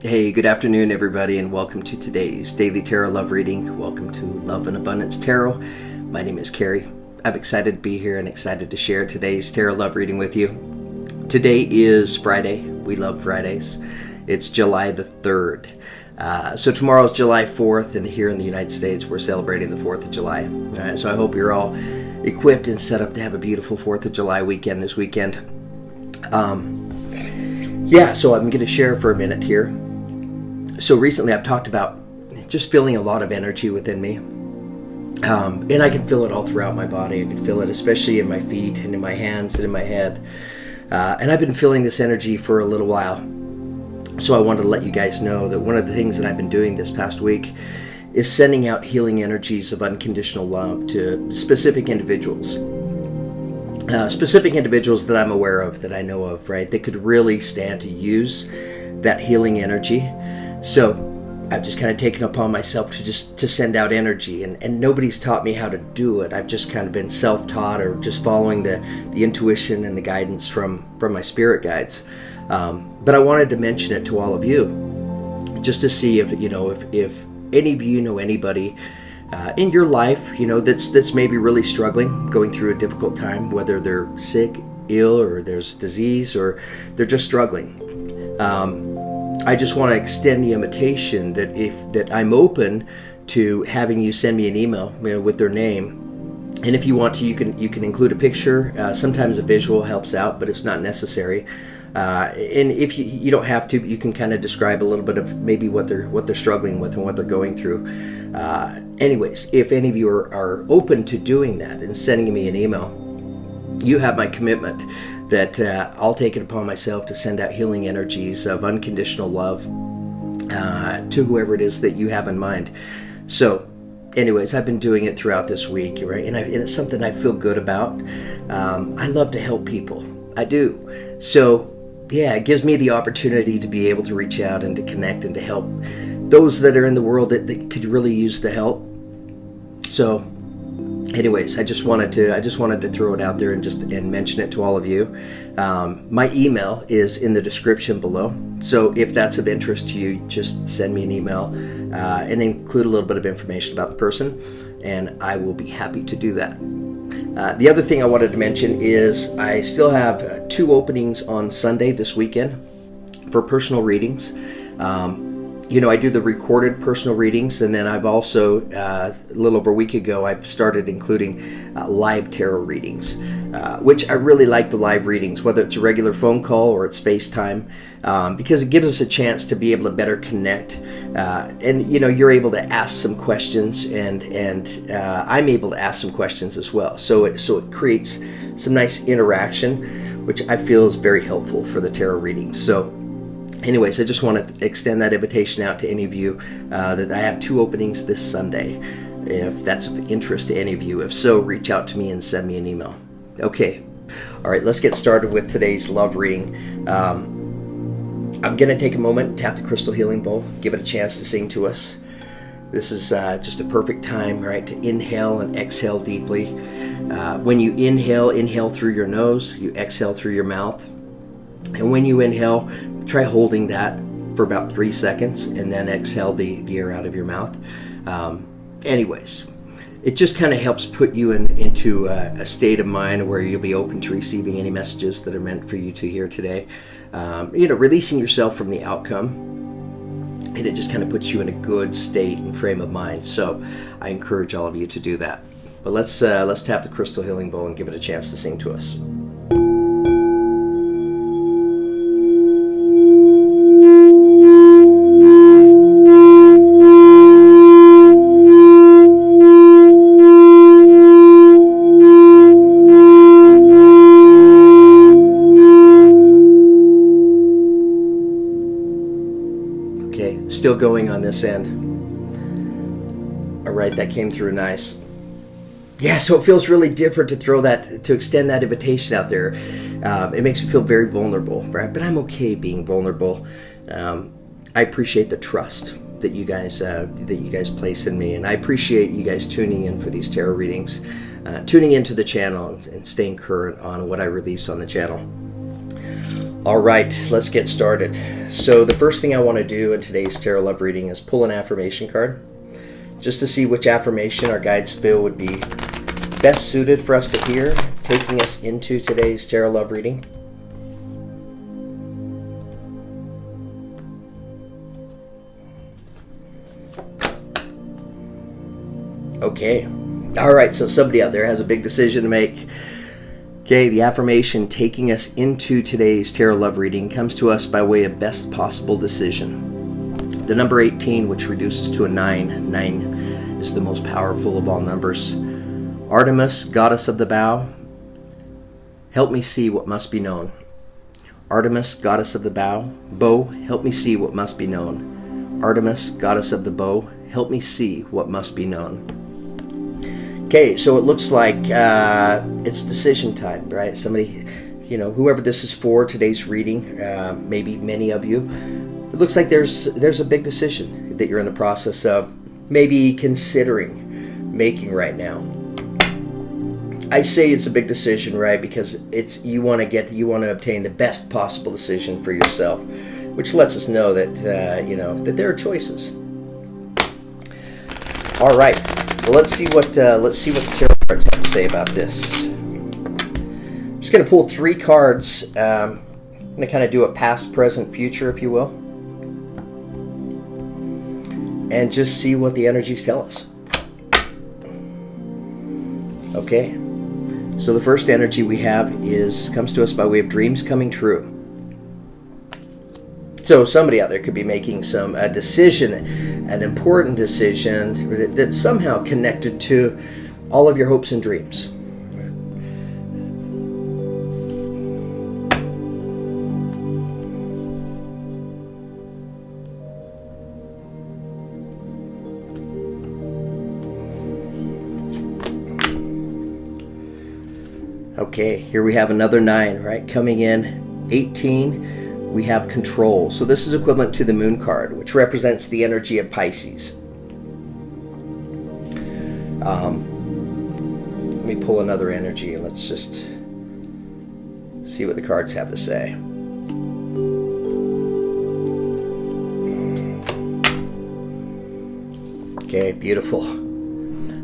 Hey, good afternoon, everybody, and welcome to today's Daily Tarot Love Reading. Welcome to Love and Abundance Tarot. My name is Carrie. I'm excited to be here and excited to share today's Tarot Love Reading with you. Today is Friday. We love Fridays. It's July the 3rd. So tomorrow is July 4th, and here in the United States, we're celebrating the 4th of July. All right, so I hope you're all equipped and set up to have a beautiful 4th of July weekend this weekend. So I'm going to share for a minute here. So recently I've talked about just feeling a lot of energy within me. And I can feel it all throughout my body. I can feel it especially in my feet and in my hands and in my head. And I've been feeling this energy for a little while. So I wanted to let you guys know that one of the things that I've been doing this past week is sending out healing energies of unconditional love to specific individuals. Specific individuals that I'm aware of, that I know of, right? That could really stand to use that healing energy. So I've just kind of taken upon myself to send out energy, and nobody's taught me how to do it. I've just kind of been self-taught or just following the intuition and the guidance from my spirit guides. But I wanted to mention it to all of you, just to see if any of you know anybody in your life, that's maybe really struggling, going through a difficult time, whether they're sick, ill, or there's disease, or they're just struggling. I just want to extend the invitation that I'm open to having you send me an email, with their name. And if you want to, you can include a picture. Sometimes a visual helps out, but it's not necessary. And if you don't have to, you can kind of describe a little bit of maybe what they're struggling with and what they're going through. Anyways, if any of you are open to doing that and sending me an email, you have my commitment that I'll take it upon myself to send out healing energies of unconditional love to whoever it is that you have in mind. So anyways, I've been doing it throughout this week, right? And it's something I feel good about. I love to help people. I do. So yeah, it gives me the opportunity to be able to reach out and to connect and to help those that are in the world that could really use the help. So anyways, I just wanted to throw it out there and mention it to all of you. My email is in the description below. So if that's of interest to you, just send me an email and include a little bit of information about the person, and I will be happy to do that. The other thing I wanted to mention is I still have 2 openings on Sunday this weekend for personal readings. I do the recorded personal readings, and then I've also, a little over a week ago, I've started including live tarot readings, which I really like the live readings, whether it's a regular phone call or it's FaceTime, because it gives us a chance to be able to better connect, and you're able to ask some questions, and I'm able to ask some questions as well. So it creates some nice interaction, which I feel is very helpful for the tarot readings. So anyways, I just want to extend that invitation out to any of you that I have 2 openings this Sunday. If that's of interest to any of you, if so, reach out to me and send me an email. Okay, all right, let's get started with today's love reading. I'm going to take a moment, tap the crystal healing bowl, give it a chance to sing to us. This is just a perfect time, right, to inhale and exhale deeply. When you inhale through your nose, you exhale through your mouth. And when you inhale, try holding that for about 3 seconds and then exhale the air out of your mouth. Anyways, it just kind of helps put you into a state of mind where you'll be open to receiving any messages that are meant for you to hear today. Releasing yourself from the outcome, and it just kind of puts you in a good state and frame of mind. So I encourage all of you to do that. But let's tap the crystal healing bowl and give it a chance to sing to us. Still going on this end. All right, that came through nice. Yeah, so it feels really different to extend that invitation out there. It makes me feel very vulnerable, right? But I'm okay being vulnerable. I appreciate the trust that you guys place in me, and I appreciate you guys tuning in for these tarot readings, tuning into the channel and staying current on what I release on the channel. All right, let's get started. So the first thing I want to do in today's tarot love reading is pull an affirmation card, just to see which affirmation our guides feel would be best suited for us to hear, taking us into today's tarot love reading. Okay. All right, so somebody out there has a big decision to make. Okay, the affirmation taking us into today's tarot love reading comes to us by way of best possible decision. The number 18, which reduces to a 9. 9 is the most powerful of all numbers. Artemis, goddess of the bow, help me see what must be known. Artemis, goddess of the bow, bow, help me see what must be known. Artemis, goddess of the bow, help me see what must be known. Okay, so it looks like it's decision time, right? Somebody, whoever this is for, today's reading, maybe many of you, it looks like there's a big decision that you're in the process of maybe considering making right now. I say it's a big decision, right? Because you want to obtain the best possible decision for yourself, which lets us know that that there are choices. All right. Well, let's see what the tarot cards have to say about this. I'm just going to pull 3 cards. I'm going to kind of do a past, present, future, if you will, and just see what the energies tell us. Okay. So the first energy we have comes to us by way of dreams coming true. So somebody out there could be making a decision, an important decision that's somehow connected to all of your hopes and dreams. Okay, here we have another 9, right? Coming in, 18. We have control. So this is equivalent to the moon card, which represents the energy of Pisces. Let me pull another energy and let's just see what the cards have to say. Okay, beautiful.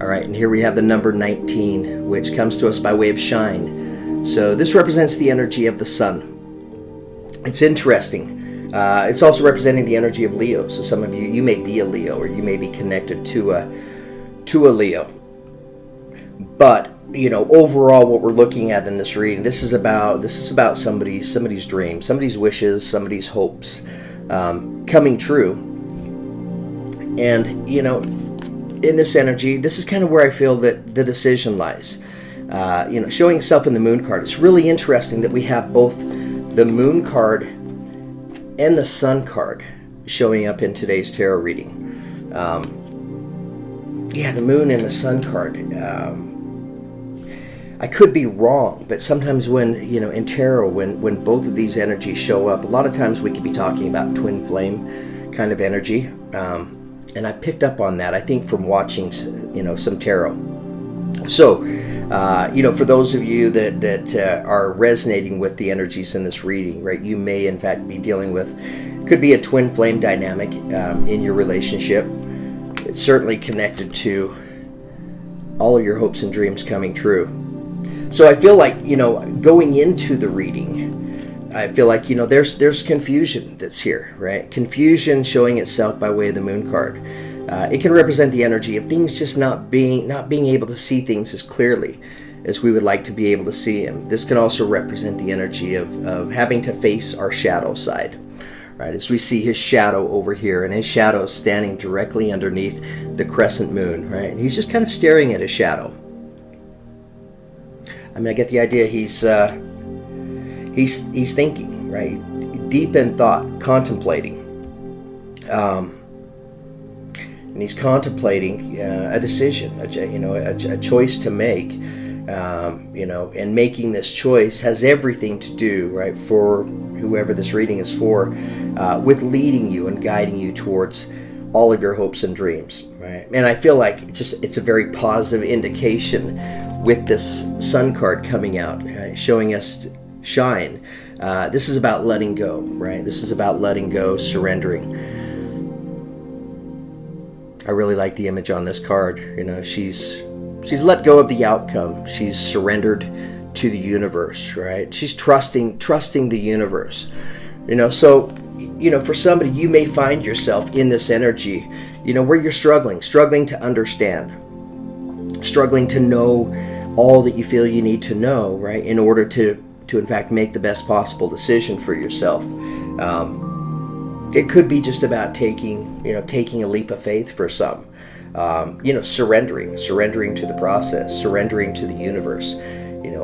All right, and here we have the number 19, which comes to us by way of shine. So this represents the energy of the sun. It's interesting. It's also representing the energy of Leo. So some of you may be a Leo, or you may be connected to a Leo. But overall, what we're looking at in this reading, this is about somebody's dream, somebody's wishes, somebody's hopes coming true. And in this energy, this is kind of where I feel that the decision lies. Showing itself in the moon card. It's really interesting that we have both the moon card and the sun card showing up in today's tarot reading. The moon and the sun card. I could be wrong, but sometimes when, in tarot, when both of these energies show up, a lot of times we could be talking about twin flame kind of energy. And I picked up on that, I think, from watching, some tarot. So, for those of you that are resonating with the energies in this reading, right, you may in fact be dealing with, could be a twin flame dynamic in your relationship. It's certainly connected to all of your hopes and dreams coming true. So I feel like, going into the reading, I feel like, there's confusion that's here, right? Confusion showing itself by way of the moon card. It can represent the energy of things just not being able to see things as clearly as we would like to be able to see them. This can also represent the energy of having to face our shadow side, right? As we see his shadow over here, and his shadow standing directly underneath the crescent moon, right? And he's just kind of staring at his shadow. I mean, I get the idea he's thinking, right? Deep in thought, contemplating. And he's contemplating a decision, a choice to make, and making this choice has everything to do, right, for whoever this reading is for, with leading you and guiding you towards all of your hopes and dreams, right? And I feel like it's a very positive indication with this sun card coming out, showing us shine. This is about letting go, right? This is about letting go, surrendering. I really like the image on this card. She's let go of the outcome. She's surrendered to the universe, right? She's trusting the universe. So for somebody, you may find yourself in this energy, where you're struggling to understand, struggling to know all that you feel you need to know, right, in order to in fact make the best possible decision for yourself. It could be just about taking a leap of faith for some, surrendering to the process, surrendering to the universe,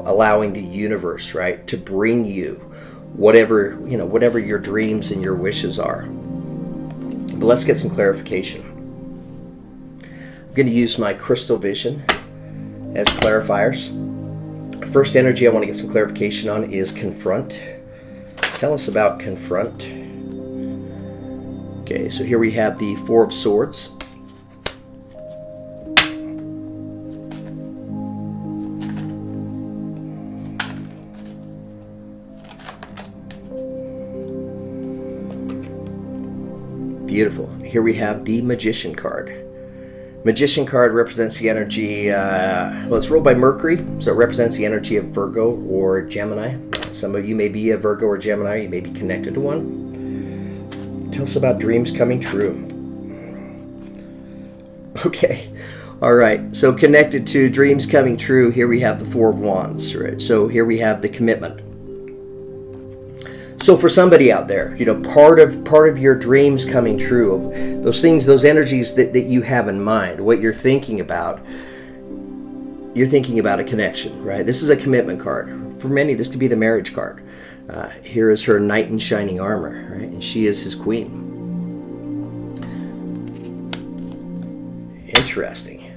allowing the universe, right, to bring you whatever your dreams and your wishes are. But let's get some clarification. I'm going to use my crystal vision as clarifiers. First energy I want to get some clarification on is confront. Tell us about confront. Okay, so here we have the Four of Swords. Beautiful. Here we have the Magician card. Magician card represents the energy, it's ruled by Mercury, so it represents the energy of Virgo or Gemini. Some of you may be a Virgo or Gemini, you may be connected to one. Tell us about dreams coming true. Okay, all right, so connected to dreams coming true, here we have the Four of Wands, right? So here we have the commitment. So for somebody out there, part of your dreams coming true, those things, those energies that you have in mind, what you're thinking about a connection, right? This is a commitment card. For many, this could be the marriage card. Here is her knight in shining armor, right? And she is his queen. Interesting.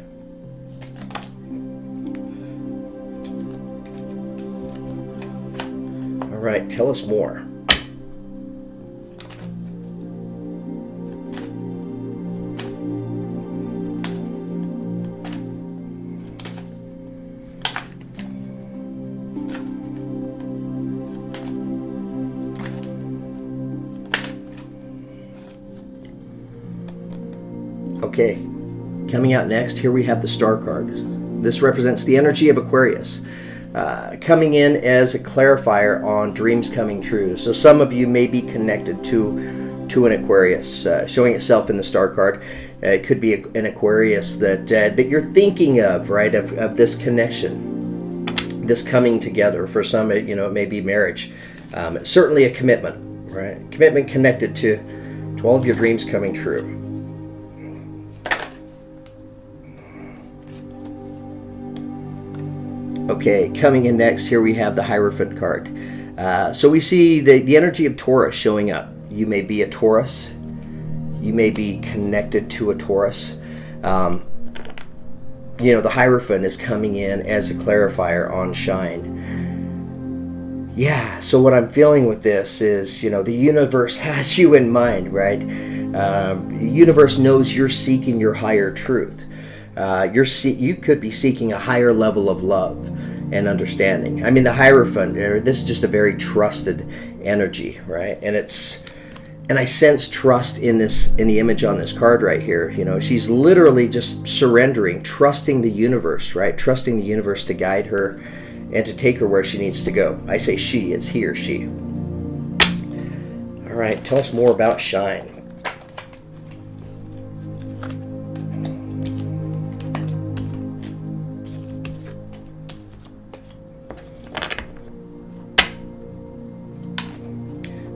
All right, tell us more. Okay, coming out next, here we have the Star card. This represents the energy of Aquarius, coming in as a clarifier on dreams coming true. So some of you may be connected to an Aquarius, showing itself in the Star card. It could be an Aquarius that you're thinking of, right, of this connection, this coming together. For some, it may be marriage. Certainly a commitment, right? Commitment connected to all of your dreams coming true. Okay, coming in next, here we have the Hierophant card. So we see the energy of Taurus showing up. You may be a Taurus. You may be connected to a Taurus. The Hierophant is coming in as a clarifier on shine. Yeah, so what I'm feeling with this is, the universe has you in mind, right? The universe knows you're seeking your higher truth. You could be seeking a higher level of love and understanding. I mean, the Hierophant, this is just a very trusted energy, right? And I sense trust in the image on this card right here. She's literally just surrendering, trusting the universe, right? Trusting the universe to guide her and to take her where she needs to go. I say she, it's he or she. All right, tell us more about shine.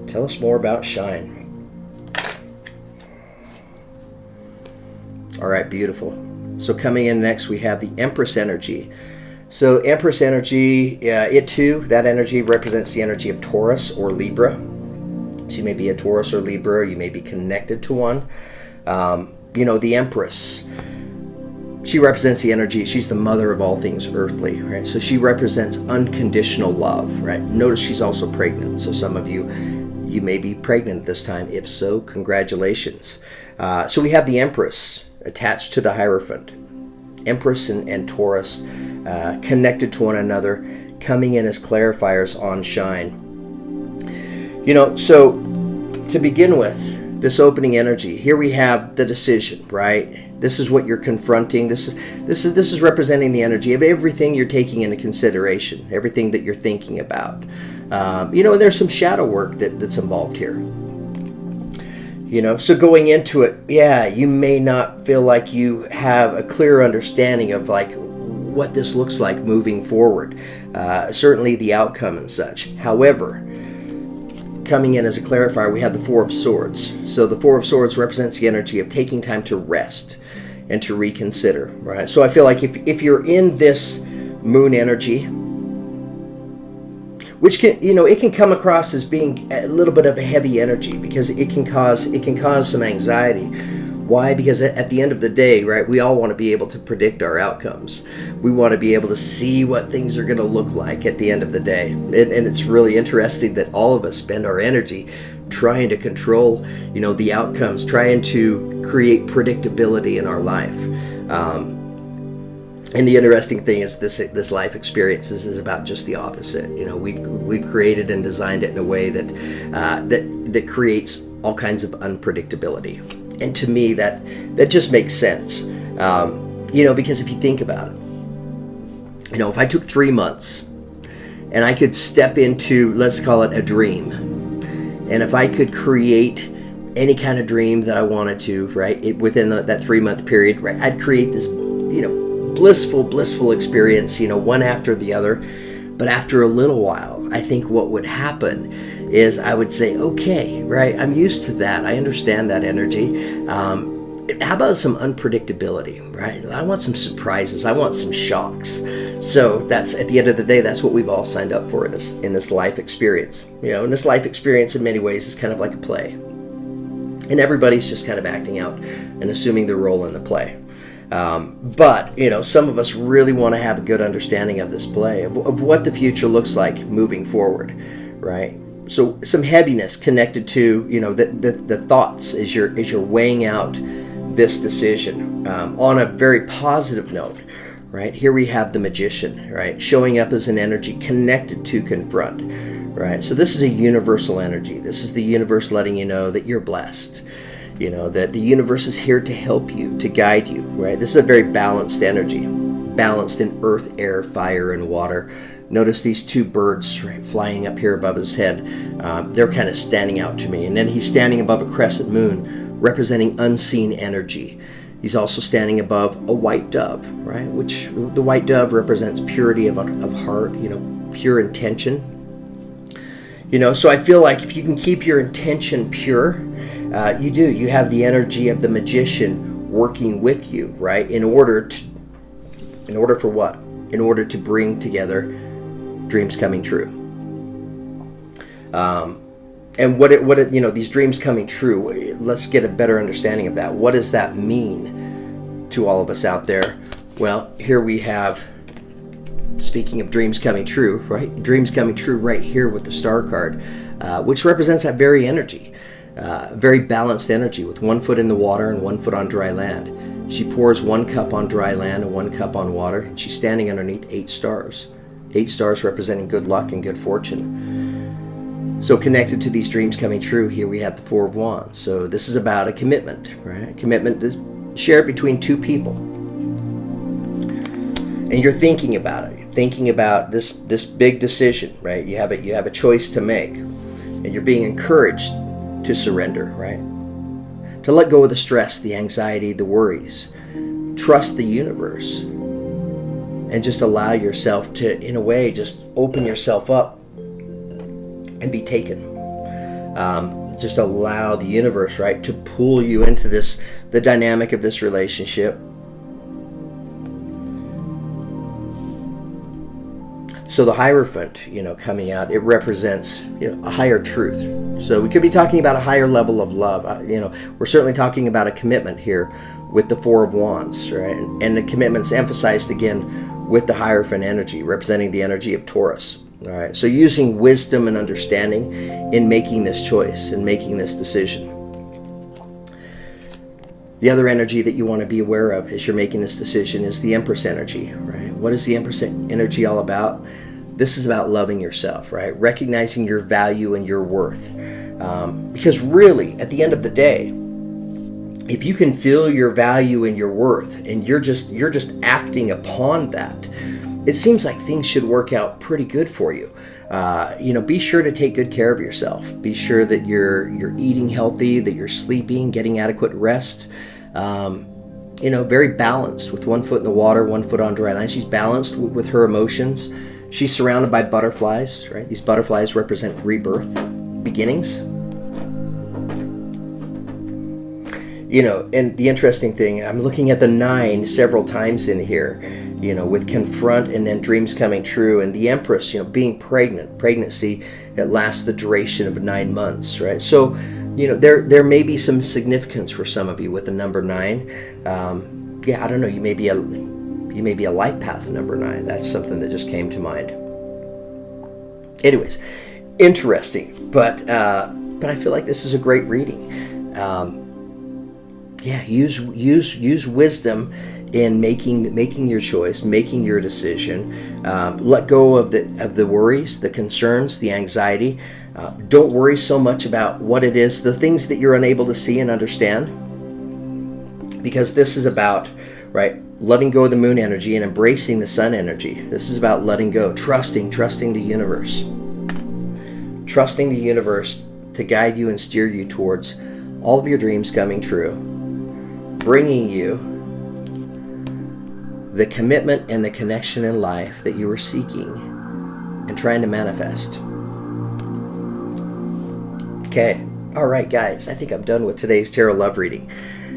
Tell us more about shine. All right, beautiful. So coming in next, we have the Empress energy. So Empress energy, it too, that energy represents the energy of Taurus or Libra. So you may be a Taurus or Libra, you may be connected to one. The Empress, she represents the energy, she's the mother of all things earthly, right? So she represents unconditional love, right? Notice she's also pregnant. So some of you may be pregnant at this time. If so, congratulations. So we have the Empress attached to the Hierophant. Empress and Taurus connected to one another, coming in as clarifiers on shine. So to begin with, this opening energy, here we have the decision, right? This is what you're confronting. This is representing the energy of everything you're taking into consideration, everything that you're thinking about. And there's some shadow work that's involved here. So going into it, you may not feel like you have a clear understanding of like what this looks like moving forward. Certainly the outcome and such. However, coming in as a clarifier, we have the Four of Swords. So the Four of Swords represents the energy of taking time to rest and to reconsider, right? So I feel like if you're in this moon energy, which can, it can come across as being a little bit of a heavy energy, because it can cause some anxiety. Why? Because at the end of the day, right, we all want to be able to predict our outcomes. We want to be able to see what things are going to look like at the end of the day. And it's really interesting that all of us spend our energy trying to control, the outcomes, trying to create predictability in our life. And the interesting thing is this life experience is about just the opposite. We've created and designed it in a way that creates all kinds of unpredictability. And to me, that just makes sense. Because if you think about it, if I took 3 months and I could step into, let's call it a dream, and if I could create any kind of dream that I wanted to, right, within that 3-month period, right, I'd create this, blissful experience, one after the other. But after a little while, I think what would happen is I would say, okay, right, I'm used to that. I understand that energy. How about some unpredictability, right? I want some surprises. I want some shocks. So that's, at the end of the day, that's what we've all signed up for in this life experience. And this life experience in many ways is kind of like a play. And everybody's just kind of acting out and assuming their role in the play. But some of us really want to have a good understanding of this play, of what the future looks like moving forward, right? So some heaviness connected to, the thoughts as you're weighing out this decision. On a very positive note, right? Here we have the Magician, right? Showing up as an energy connected to confront, right? So this is a universal energy. This is the universe letting you know that you're blessed. That the universe is here to help you, to guide you, right? This is a very balanced energy, balanced in earth, air, fire, and water. Notice these two birds, right, flying up here above his head. They're kind of standing out to me. And then he's standing above a crescent moon, representing unseen energy. He's also standing above a white dove, right? Which the white dove represents purity of heart, pure intention. So I feel like if you can keep your intention pure, you have the energy of the Magician working with you, right? In order for what? In order to bring together dreams coming true. And these dreams coming true, let's get a better understanding of that. What does that mean to all of us out there? Well, here we have, speaking of dreams coming true, right? Dreams coming true right here with the Star card, which represents that very energy. Very balanced energy with 1 foot in the water and 1 foot on dry land. She pours 1 cup on dry land and 1 cup on water, and she's standing underneath 8 stars. 8 stars representing good luck and good fortune. So connected to these dreams coming true, here we have the Four of Wands. So this is about a commitment, right? A commitment is shared between 2 people. And you're thinking about it. You're thinking about this big decision, right? You have a choice to make. And you're being encouraged to surrender, right? To let go of the stress, the anxiety, the worries. Trust the universe. And just allow yourself to, in a way, just open yourself up and be taken. Just allow the universe, right, to pull you into the dynamic of this relationship. So the Hierophant, coming out, it represents, a higher truth. So we could be talking about a higher level of love. We're certainly talking about a commitment here with the Four of Wands, right? And the commitment's emphasized again with the Hierophant energy, representing the energy of Taurus. All right. So using wisdom and understanding in making this choice and making this decision. The other energy that you want to be aware of as you're making this decision is the Empress energy, right? What is the Empress energy all about? This is about loving yourself, right? Recognizing your value and your worth. Because really, at the end of the day, if you can feel your value and your worth, and you're just acting upon that, it seems like things should work out pretty good for you. Be sure to take good care of yourself. Be sure that you're eating healthy, that you're sleeping, getting adequate rest. Very balanced, with one foot in the water, one foot on dry land. She's balanced with her emotions. She's surrounded by butterflies, right? These butterflies represent rebirth, beginnings. And the interesting thing, I'm looking at the 9 several times in here, with confront and then dreams coming true. And the Empress, being pregnant, pregnancy, it lasts the duration of 9 months, right? So, there may be some significance for some of you with the number 9. I don't know, you may be a life path number 9. That's something that just came to mind. Anyways, interesting, but I feel like this is a great reading. Use wisdom in making your choice, making your decision. Let go of the worries, the concerns, the anxiety. Don't worry so much about what it is, the things that you're unable to see and understand, because this is about, right, letting go of the moon energy and embracing the sun energy. This is about letting go, trusting the universe. Trusting the universe to guide you and steer you towards all of your dreams coming true, bringing you the commitment and the connection in life that you were seeking and trying to manifest. Okay. All right, guys. I think I'm done with today's tarot love reading.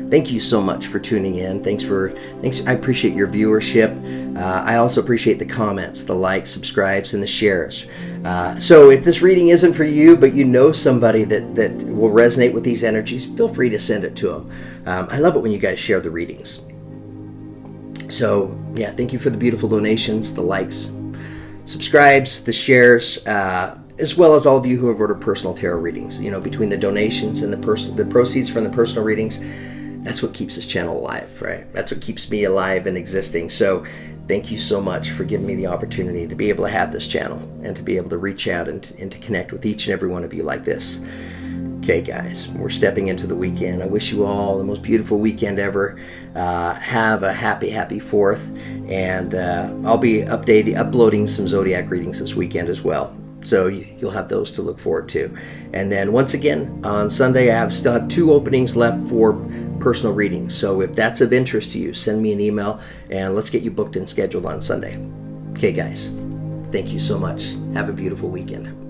Thank you so much for tuning in. Thanks. I appreciate your viewership. I also appreciate the comments, the likes, subscribes, and the shares. So if this reading isn't for you, but you know somebody that will resonate with these energies, feel free to send it to them. I love it when you guys share the readings. So yeah, thank you for the beautiful donations, the likes, subscribes, the shares, as well as all of you who have ordered personal tarot readings. Between the donations and the proceeds from the personal readings, that's what keeps this channel alive, right? That's what keeps me alive and existing. So thank you so much for giving me the opportunity to be able to have this channel and to be able to reach out and to connect with each and every one of you like this. Okay, guys, we're stepping into the weekend. I wish you all the most beautiful weekend ever. Have a happy 4th. And I'll be uploading some Zodiac readings this weekend as well. So you'll have those to look forward to. And then once again, on Sunday, I still have 2 openings left for personal readings. So if that's of interest to you, send me an email and let's get you booked and scheduled on Sunday. Okay, guys, thank you so much. Have a beautiful weekend.